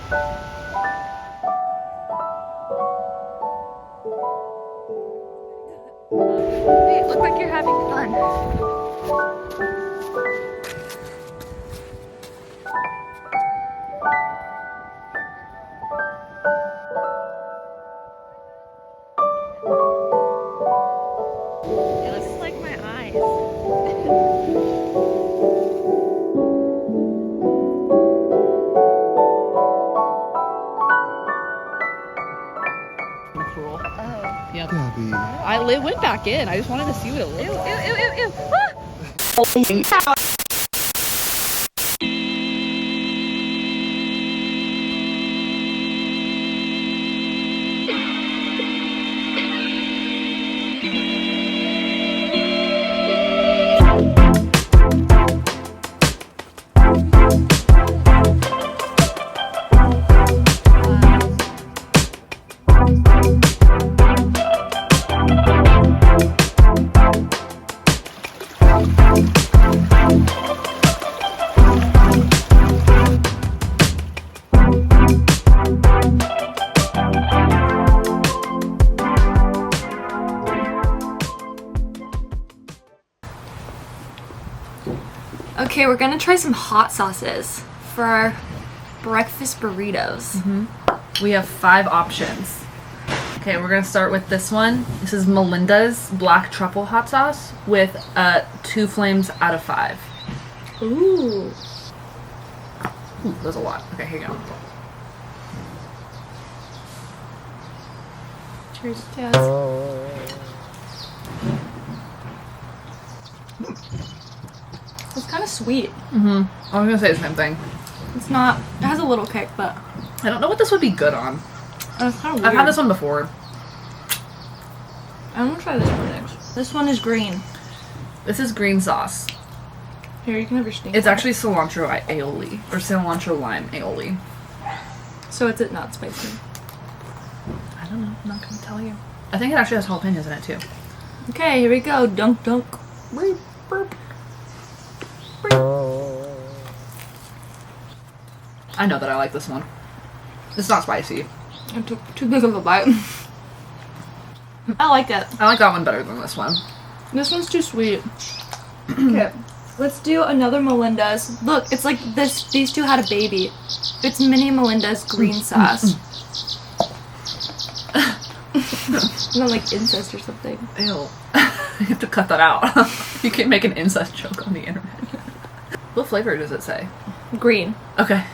Hey, it looks like you're having fun. It looks like my eyes. Cruel. Oh. Yep. Gabby. I went back in. I just wanted to see what it looked Ew, like. ew, ew, ew, ew. Ah! Okay, we're gonna try some hot sauces for our breakfast burritos. We have 5 options. Okay, we're gonna start with this one. This is Melinda's Black Truffle Hot Sauce with 2 flames out of 5. Ooh. Ooh, there's a lot. Okay, here you go. Cheers. Cheers. It's kind of sweet. I was gonna say the same thing. It's not. It has a little kick, but I don't know what this would be good on. it's kind of weird. I've had this one before. I'm gonna try this one next. This one is green. This is green sauce. Here, you can have your stink. It's actually cilantro aioli or cilantro lime aioli. So it's not spicy. I don't know. I'm not gonna tell you. I think it actually has jalapenos in it too. Okay, here we go. Dunk dunk. Burp, burp. I know that I like this one. It's not spicy. I took too big of a bite. I like it. I like that one better than this one. This one's too sweet. Okay, let's do another Melinda's. Look, it's like this. These two had a baby. It's mini Melinda's green sauce. Not like incest or something. Ew. You have to cut that out. You can't make an incest joke on the internet. What flavor does it say? Green. Okay.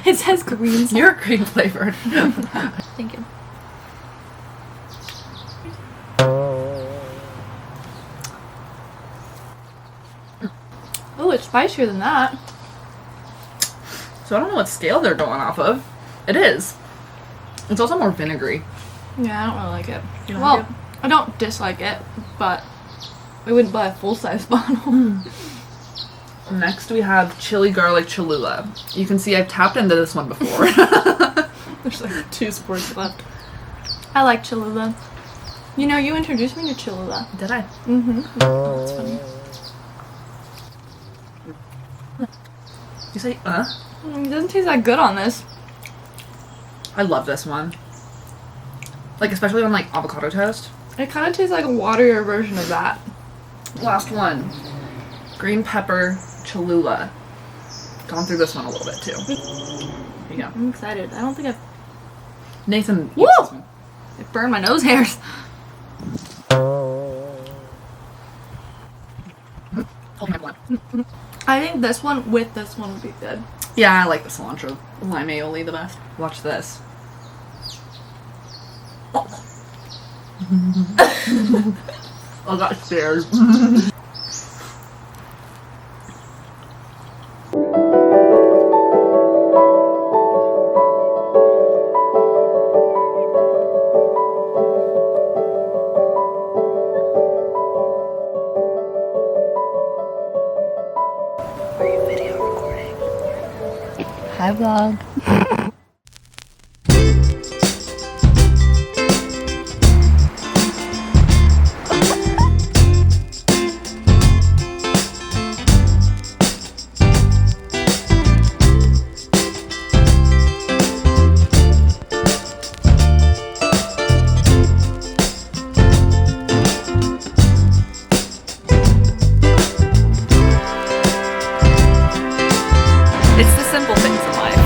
It says green sauce. You're green flavored. Thank you. Oh, it's spicier than that. So I don't know what scale they're going off of. It is. It's also more vinegary. Yeah, I don't really like it. You don't Well, like it? I don't dislike it, but I wouldn't buy a full-size bottle. Next we have chili garlic Cholula. You can see I've tapped into this one before. There's like 2 sports left. I like Cholula. You know, you introduced me to Cholula. Did I? Mm-hmm. Oh, that's funny. You say, It doesn't taste that good on this. I love this one. Like, especially on, like, avocado toast. It kind of tastes like a waterier version of that. Last one. Green pepper Cholula. Gone through this one a little bit, too. Here you go. I'm excited. I don't think I've... Nathan Woo! eats this one. It burned my nose hairs. Hold my blood. I think this one with this one would be good. Yeah, I like the cilantro lime aioli the best. Watch this. I got scared. Are you video recording? Hi, vlog. It's the simple things in life.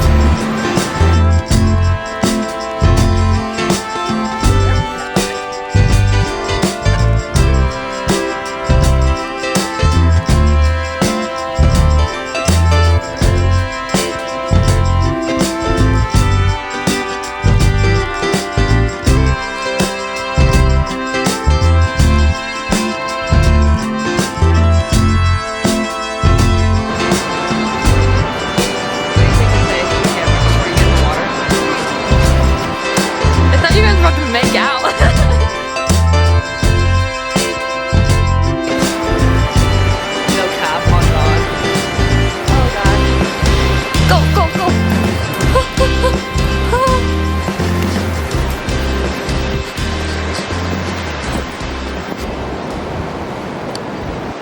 Make out. No cap, on God. Oh god. Go, go, go.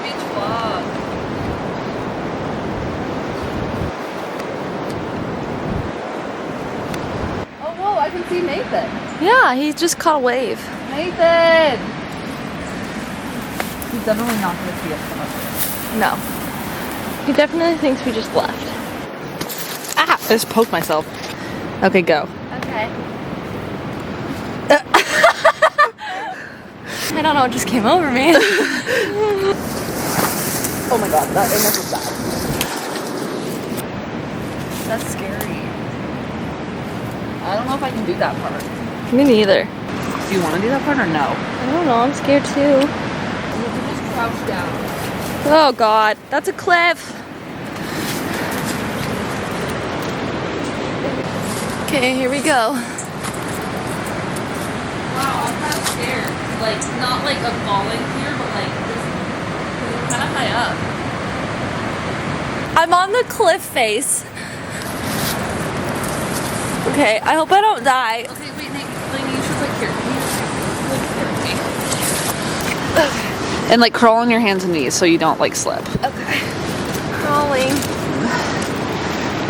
Beach vlog. Oh whoa, I can see Nathan. Yeah, he just caught a wave. Nathan! He's definitely not going to see us come up here. No. He definitely thinks we just left. Ah! I just poked myself. Okay, go. Okay. I don't know what just came over me. Oh my god, that almost was bad. That's scary. I don't know if I can do that part. Me neither. Do you want to do that part or no? I don't know, I'm scared too. You can just crouch down. Oh god, that's a cliff. Okay, here we go. Wow, I'm kind of scared. Like, not like a falling here, but like this kind of high up. I'm on the cliff face. Okay, I hope I don't die. Okay, wait, Nate, you should like here. And like crawl on your hands and knees so you don't like slip. Okay. Crawling.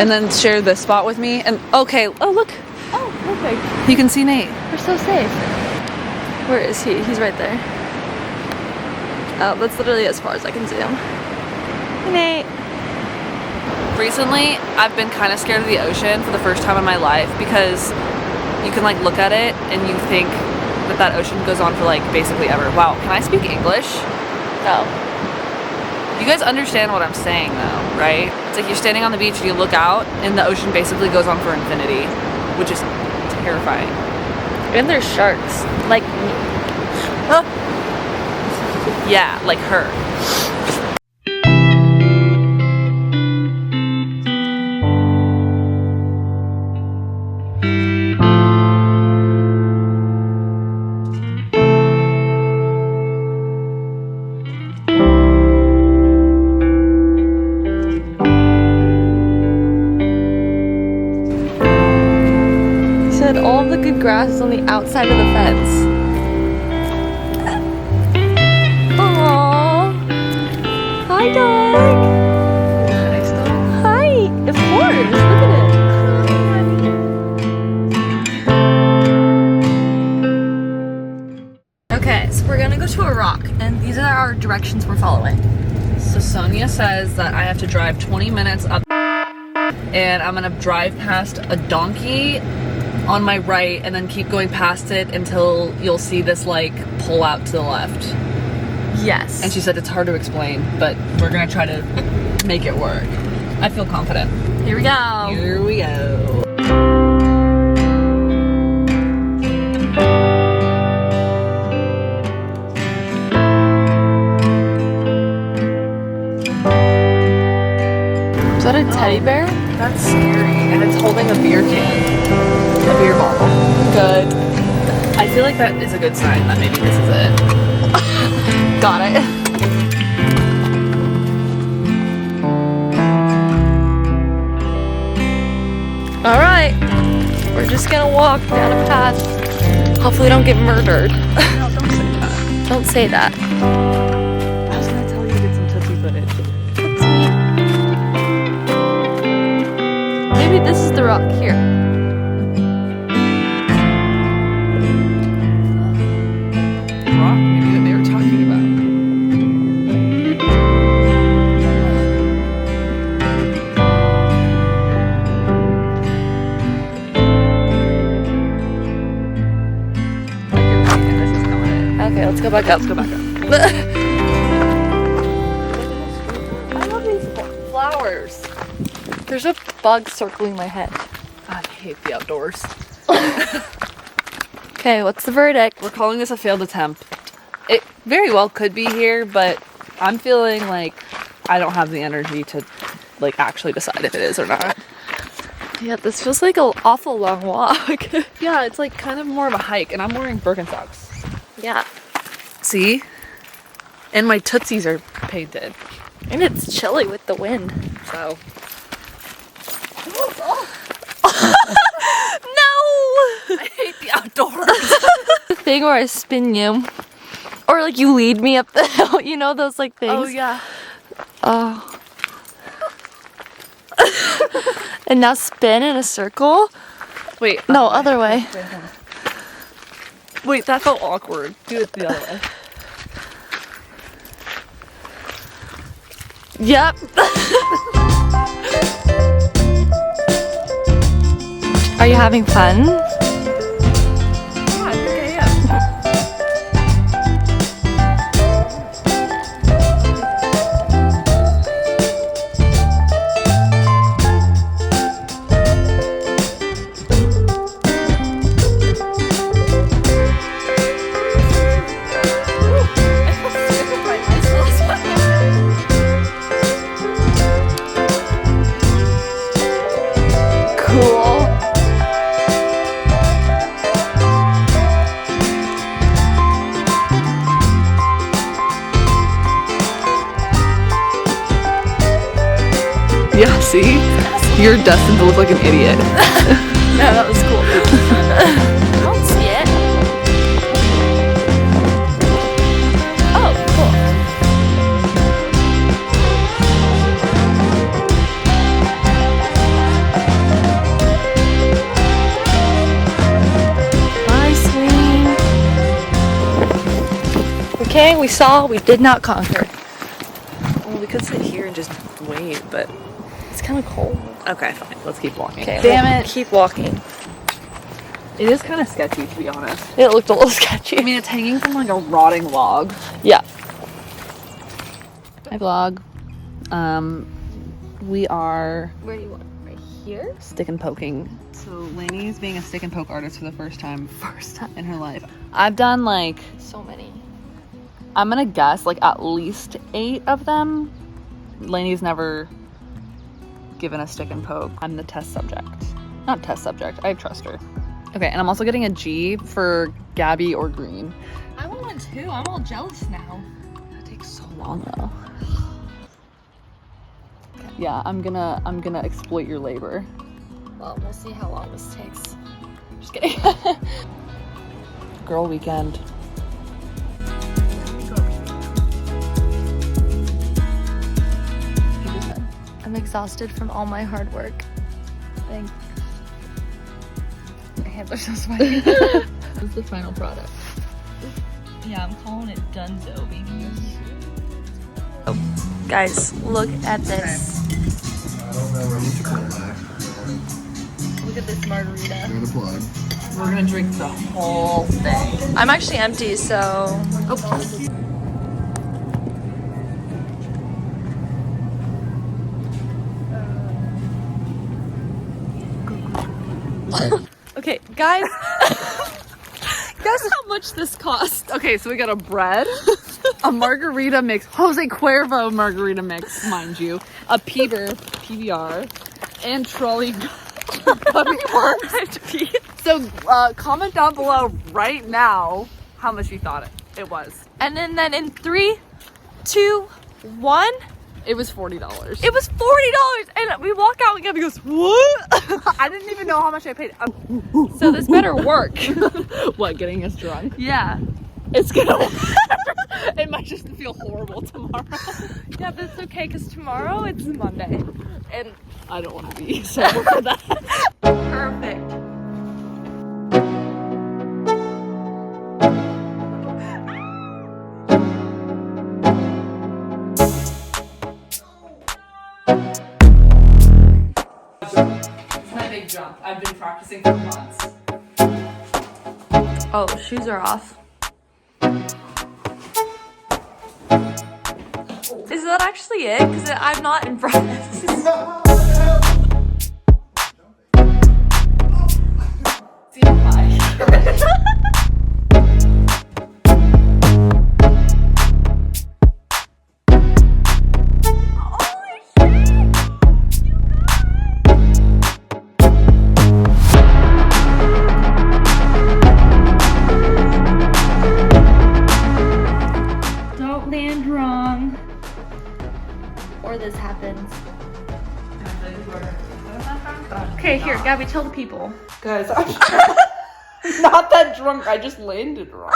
And then share this spot with me. And okay, oh look, Oh, perfect. you can see Nate. We're so safe. Where is he? He's right there. Oh, that's literally as far as I can zoom. Hey, Nate. Recently, I've been kind of scared of the ocean for the first time in my life because you can like look at it and you think that ocean goes on for like basically ever. Wow, can I speak English? Oh. You guys understand what I'm saying though, right? It's like you're standing on the beach and you look out and the ocean basically goes on for infinity, which is terrifying. And there's sharks. Like me. Oh. Yeah, like her. All of the good grass is on the outside of the fence. Aww. Hi, dog. Nice dog. Hi. Of course. Look at it. Okay, so we're gonna go to a rock, and these are our directions we're following. So Sonia says that I have to drive 20 minutes up and I'm gonna drive past a donkey on my right and then keep going past it until you'll see this like pull out to the left. Yes. And she said it's hard to explain, but we're gonna try to make it work. I feel confident. Here we go. Here we go. Is that a teddy bear? That's scary. And it's holding a beer can. A beer bottle. Good. I feel like that is a good sign that maybe this is it. Got it. Alright. We're just gonna walk down a path. Hopefully we don't get murdered. No, don't say that. Don't say that. I was gonna tell you to get some Tootsie footage. Maybe this is the rock here. Rock maybe that they were talking about. Go back up. Let's go back up. I love these flowers. There's a bug circling my head. I hate the outdoors. Okay, what's the verdict? We're calling this a failed attempt. It very well could be here, but I'm feeling like I don't have the energy to like actually decide if it is or not. Yeah, this feels like an awful long walk. Yeah, it's like kind of more of a hike, and I'm wearing Birkenstocks. Yeah. See? And my tootsies are painted. And it's chilly with the wind. So. No! I hate the outdoors. The thing where I spin you. Or like you lead me up the hill. You know those like things? Oh, yeah. Oh. And now spin in a circle? Wait. No, other way. Wait, that felt awkward. Do it the other way. Yep. Are you having fun? Yeah, I think I am. Cool. Yeah, see? You're destined to look like an idiot. No, that was cool. I don't see it. Oh, cool. Bye, Swing. Okay, we saw, we did not conquer. Well, we could sit here and just wait, but... It's kind of cold. Okay, fine. Let's keep walking. Okay, Damn we'll it. keep walking. It is kind of sketchy, to be honest. It looked a little sketchy. I mean, it's hanging from like a rotting log. Yeah. Hi, vlog. We are Where do you want? Right here? stick and poking. So Lainey's being a stick and poke artist for the first time in her life. I've done like, So many. I'm gonna guess like at least 8 of them. Lainey's never given a stick and poke. I'm the test subject. Not test subject, I trust her. Okay, and I'm also getting a G for Gabby or Green. I want one too. I'm all jealous now. That takes so long though. Yeah, I'm gonna exploit your labor. Well, we'll see how long this takes. Just kidding. Girl weekend. I'm exhausted from all my hard work. Thanks. My hands are so sweaty. This is the final product. Yeah, I'm calling it Dunzo, baby. Oh, guys, look at this. I don't know where you come back. Look at this margarita. You're the plug. We're gonna drink the whole thing. I'm actually empty, so. Oh. Okay, guys. Guess how much this cost? Okay, so we got a bread, a margarita mix, Jose Cuervo margarita mix, mind you, a PBR, and trolley gummy worms. I have to pee. So comment down below right now how much you thought it was. And then in 3, 2, 1, It was $40. it was $40. And we walk out and Gabby goes, what? I didn't even know how much I paid. So this better work. What, getting us drunk? Yeah. It's gonna work. It might just feel horrible tomorrow. Yeah, but it's okay because tomorrow it's Monday. And I don't want to be sober for that. perfect. It's my big jump. I've been practicing for months. Oh, shoes are off. that actually it? Because I'm not impressed. Don't land wrong. Or this happens. Okay, here, Gabby, tell the people. Guys, I'm not that drunk. I just landed wrong.